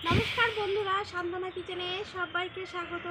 নমস্কার বন্ধুরা, সান্ত্বনা কিচেনে সবাইকে স্বাগত।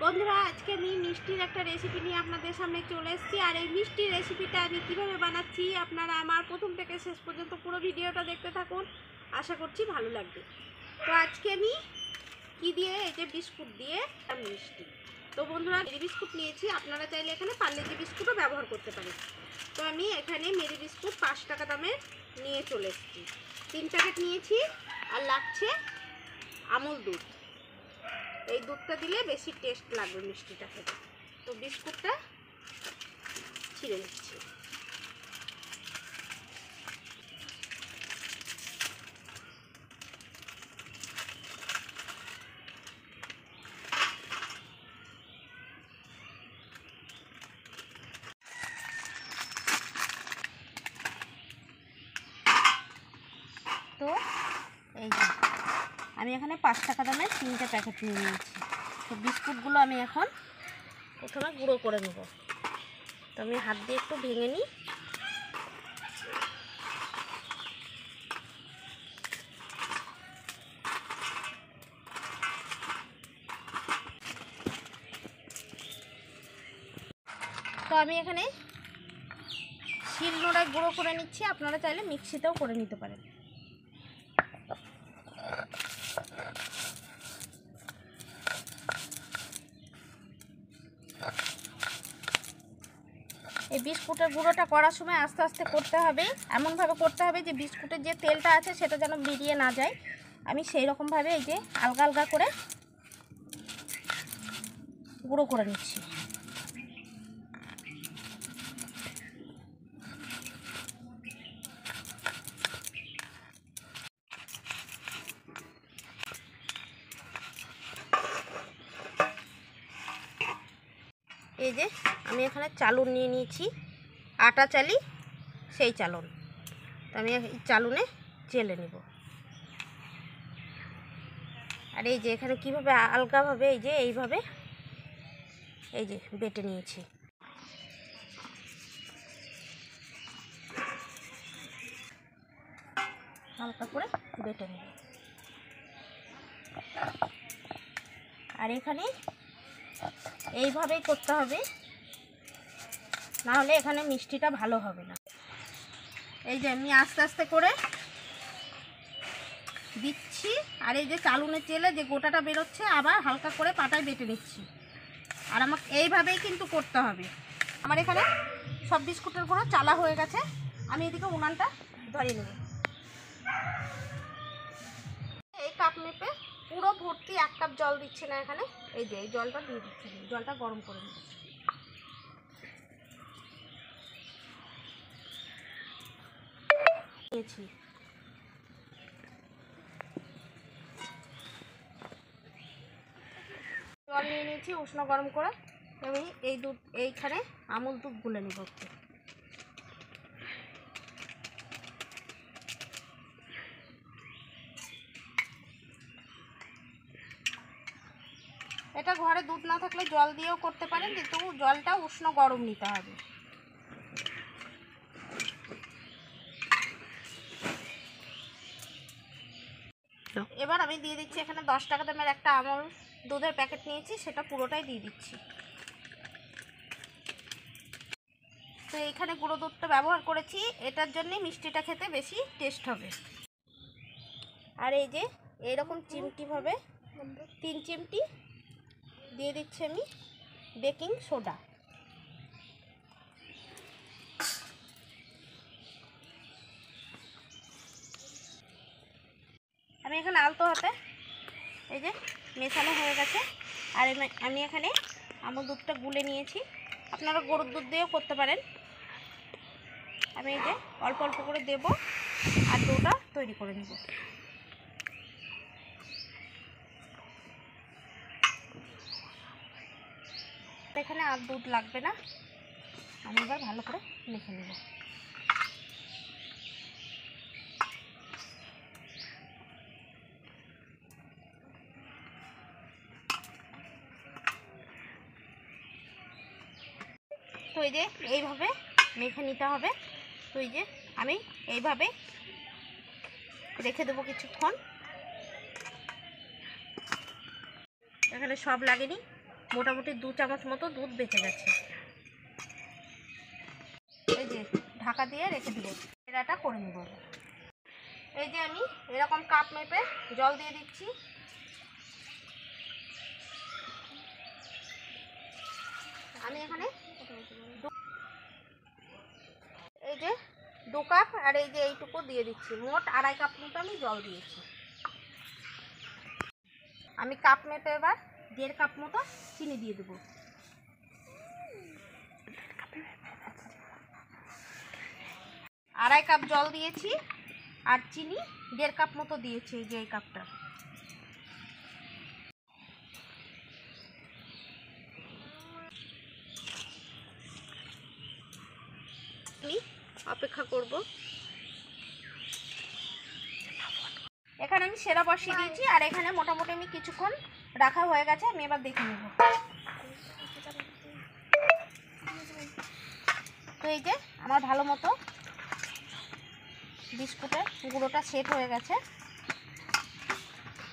বন্ধুরা, আজকে আমি মিষ্টির একটা রেসিপি নিয়ে আপনাদের সামনে চলে এসেছি। আর এই মিষ্টির রেসিপিটা আমি কীভাবে বানাচ্ছি আপনারা আমার প্রথম থেকে শেষ পর্যন্ত পুরো ভিডিওটা দেখতে থাকুন, আশা করছি ভালো লাগবে। তো আজকে আমি কি দিয়ে, এই যে বিস্কুট দিয়ে মিষ্টি। তো বন্ধুরা, মেরি বিস্কুট নিয়েছি, আপনারা চাইলে এখানে পার্লেজি বিস্কুটও ব্যবহার করতে পারেন। তো আমি এখানে মেরি বিস্কুট 5 টাকা দামের নিয়ে চলে এসেছি, 3 প্যাকেট নিয়েছি। আর লাগছে আমুল দুধ। এই দুধটা দিলে বেশি টেস্ট লাগবে মিষ্টিটা খেতে। তো বিস্কুটটা ছিঁড়ে নিচ্ছি। তো এই যে আমি এখানে 5 টাকা দামের 3টে প্যাকেট নিয়ে নিয়েছি। তো বিস্কুটগুলো আমি এখন প্রথমে গুঁড়ো করে নেব। তো আমি হাত দিয়ে একটু ভেঙে নিই। তো আমি এখানে শিলনোড়ায় গুঁড়ো করে নিচ্ছি, আপনারা চাইলে মিক্সিতেও করে নিতে পারেন। এই বিস্কুটের গুঁড়োটা করার সময় আস্তে আস্তে করতে হবে, এমনভাবে করতে হবে যে বিস্কুটের যে তেলটা আছে সেটা যেন বেরিয়ে না যায়। আমি সেই রকমভাবে এই যে আলগা আলগা করে গুঁড়ো করে নিচ্ছি। এই যে আমি এখানে চালুন নিয়ে নিয়েছি, আটা চালি সেই চালুন। তো আমি এই চালুনে চেলে নেব। আর এই যে এখানে কীভাবে আলগাভাবে এই যে এইভাবে এই যে বেটে নিয়েছি। হালকা করে বেটে নেব। আর এখানে এইভাবেই করতে হবে, না হলে এখানে মিষ্টিটা ভালো হবে না। এই যে আমি আস্তে আস্তে করে দিচ্ছি। আর এই যে চালুনে চেলে যে গোটাটা বেরোচ্ছে আবার হালকা করে পাটায় বেটে নিচ্ছি। আর আমাকে এইভাবেই কিন্তু করতে হবে। আমার এখানে সব বিস্কুটের গুঁড়ো চালা হয়ে গেছে, আমি এদিকে উনানটা ধরিয়ে নেব। এই কাপ মেপে পুরো ভর্তি 1 কাপ জল দিচ্ছি না এখানে, এই যে এই জলটা দিয়ে দিচ্ছি। জলটা গরম করে নিয়েছি। জল নিয়ে নিয়েছি উষ্ণ গরম করে। আমি এই দুধ, এইখানে আমুল দুধ গুলে নিব একটু। এটা ঘরে দুধ না থাকলে জল দিয়েও করতে পারেন, কিন্তু জলটা উষ্ণ গরম নিতে হবে। এবার আমি দিয়ে দিচ্ছি এখানে 10 টাকা দামের একটা আমুল দুধের প্যাকেট নিয়েছি, সেটা পুরোটাই দিয়ে দিচ্ছি। তো এইখানে গুঁড়ো দুধটা ব্যবহার করেছি, এটার জন্যই মিষ্টিটা খেতে বেশি টেস্ট হবে। আর এই যে এইরকম চিমটিভাবে 3 চিমটি দিয়ে দিচ্ছি আমি বেকিং সোডা। আমি এখানে আলতো হাতে এই যে মেশানো হয়ে গেছে। আর আমি এখানে আমুল দুধটা গুলে নিয়েছি, আপনারা গরুর দুধ দিয়েও করতে পারেন। আমি এই যে অল্প অল্প করে দেব আর ডোটা তৈরি করে নেব। এখানে আর দুধ লাগবে না, আমি এবার ভালো করে মেখে নেব। তো এই যে এইভাবে মেখে নিতে হবে। তো এই যে আমি এইভাবে রেখে দেবো কিছুক্ষণ। এখানে সব লাগেনি, মোটামুটি 2 চামচ মতো দুধ বেঁচে গেছে। এই যে ঢাকা দিয়ে রেখে দিব, এরাটা করে নেব। এই যে আমি এরকম কাপ মেপে জল দিয়ে দিচ্ছি। আমি এখানে এই যে 2 কাপ আর এই যে এইটুকু দিয়ে দিচ্ছি, মোট 2.5 কাপ মতো আমি জল দিয়েছি। আমি কাপ মেপে এবার 1.5 কাপ মতো চিনি দিয়ে দেবো। আড়াই কাপ জল দিয়েছি আর চিনি 1.5 কাপ মতো দিয়েছি, এই যে এই কাপটা। আমি অপেক্ষা করব। এখানে আমি সেরা বসিয়ে দিয়েছি আর এখানে মোটামুটি আমি কিছুক্ষণ রাখা হয়ে গেছে। আমি এবার দেখে নেব। তো এই যে আমার ভালো মতো বিস্কুটের গুঁড়োটা সেট হয়ে গেছে।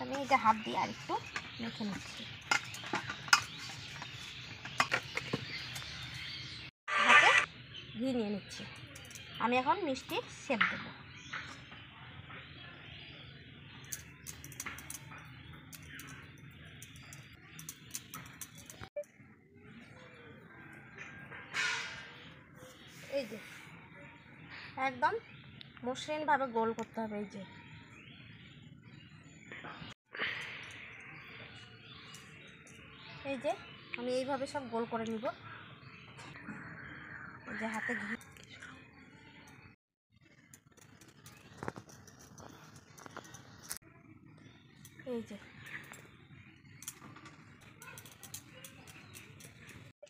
আমি এই যে হাত দিয়ে আর একটু মেখে নিচ্ছি, হাতে ঘি নিয়ে নিচ্ছি। আমি এখন মিষ্টির শেপ দেবো। এই যে একদম মসৃণভাবে গোল করতে হবে। এই যে আমি এইভাবে সব গোল করে নিব। এই যে হাতে ঘি,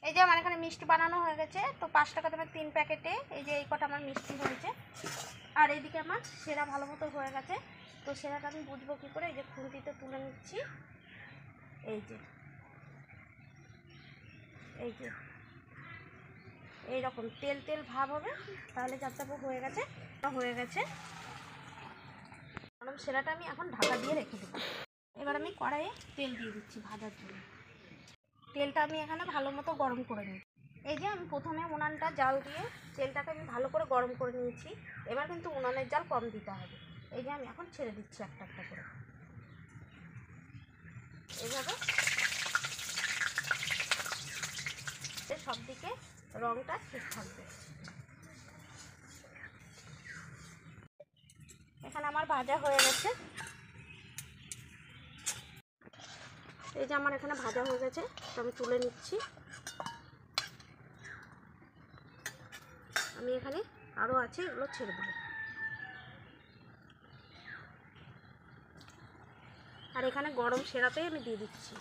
এই যে আমার এখানে মিষ্টি বানানো হয়ে গেছে। তো 5 টাকা দামের 3 প্যাকেটে এই যে এই কটা আমার মিষ্টি হয়েছে। আর এইদিকে আমার সেরা ভালো মতো হয়ে গেছে। তো সেরাটা আমি বুঝবো কী করে, এই যে খুন্তিতে তুলে নিচ্ছি। এই যে এইরকম তেল তেল ভাব হবে, তাহলে জানতে হয়ে গেছে। কারণ সেরাটা আমি এখন ঢাকা দিয়ে রেখে দেবো। এবার আমি কড়াইয়ে তেল দিয়ে দিচ্ছি ভাজার জন্য। তেলটা আমি এখানে ভালো মতো গরম করে নিই। এই যে আমি প্রথমে উনানটা জাল দিয়ে তেলটাকে আমি ভালো করে গরম করে নিয়েছি। এবার কিন্তু উনানের জাল কম দিতে হবে। এই যে আমি এখন ছেড়ে দিচ্ছি একটা একটা করে, এইভাবে সব দিকে রঙটা ঠিক থাকবে। এখানে আমার ভাজা হয়ে গেছে। এই যে আমার এখানে ভাজা হয়ে গেছে, তো আমি তুলে নিচ্ছি। আমি এখানে আরও আছে, এগুলো ছেড়ে দেবো। আর এখানে গরম সেরাতেই আমি দিয়ে দিচ্ছি।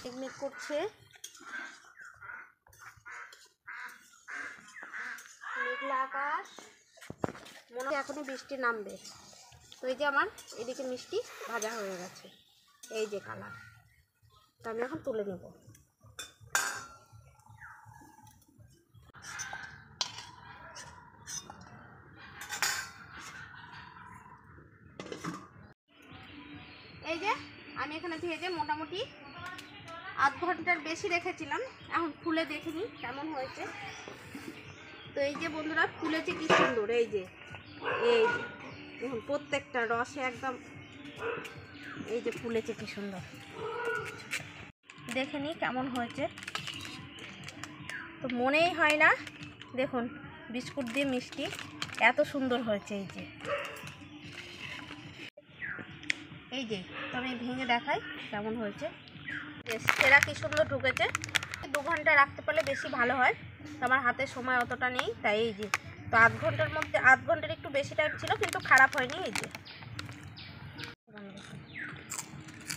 টিকমিক করছে, মেঘলা আকাশ, মনে হয় এখনই বৃষ্টি নামবে। তো এই যে আমার এদিকে মিষ্টি ভাজা হয়ে গেছে, এই যে কালার। তো আমি এখন তুলে নেব। এই যে আমি এখানে ভেজে মোটামুটি আধ ঘন্টার বেশি রেখেছিলাম। এখন ফুলে দেখে নিই কেমন হয়েছে। তো এই যে বন্ধুরা ফুলেছে কি সুন্দর। এই যে দেখুন প্রত্যেকটা রসে একদম, এই যে ফুলেছে কি সুন্দর। দেখে নিই কেমন হয়েছে। তো মনেই হয় না, দেখুন বিস্কুট দিয়ে মিষ্টি এত সুন্দর হয়েছে। এই যে তো আমি ভেঙে দেখাই কেমন হয়েছে। সেরা কি সুন্দর ঢুকেছে। 2 ঘন্টা রাখতে পারলে বেশি ভালো হয়। তো আমার হাতে সময় অতটা নেই, তাই এই যে তো আধ ঘন্টার একটু বেশি টাইম ছিল, কিন্তু খারাপ হয়নি।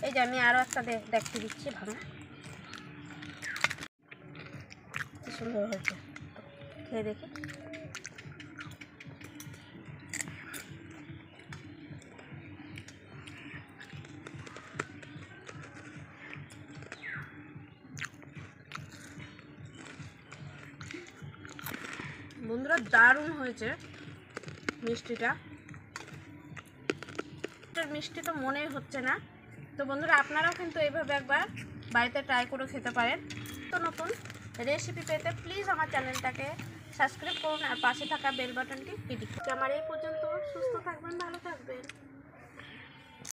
এই যে আমি আরও একটা দেখতে দিচ্ছি ভালো কি সুন্দর হয়েছে, খেয়ে দেখি। বন্ধুরা দারুণ হয়েছে মিষ্টিটা। চটচট মিষ্টি তো মনেই হচ্ছে না। তো বন্ধুরা আপনারাও কিন্তু এইভাবে একবার বাড়িতে ট্রাই করে খেতে পারেন। তো নতুন রেসিপি পেতে প্লিজ আমার চ্যানেলটাকে সাবস্ক্রাইব করুন আর পাশে থাকা বেল বাটনটি ক্লিক করুন। আমার এই পর্যন্ত, সুস্থ থাকবেন, ভালো থাকবেন।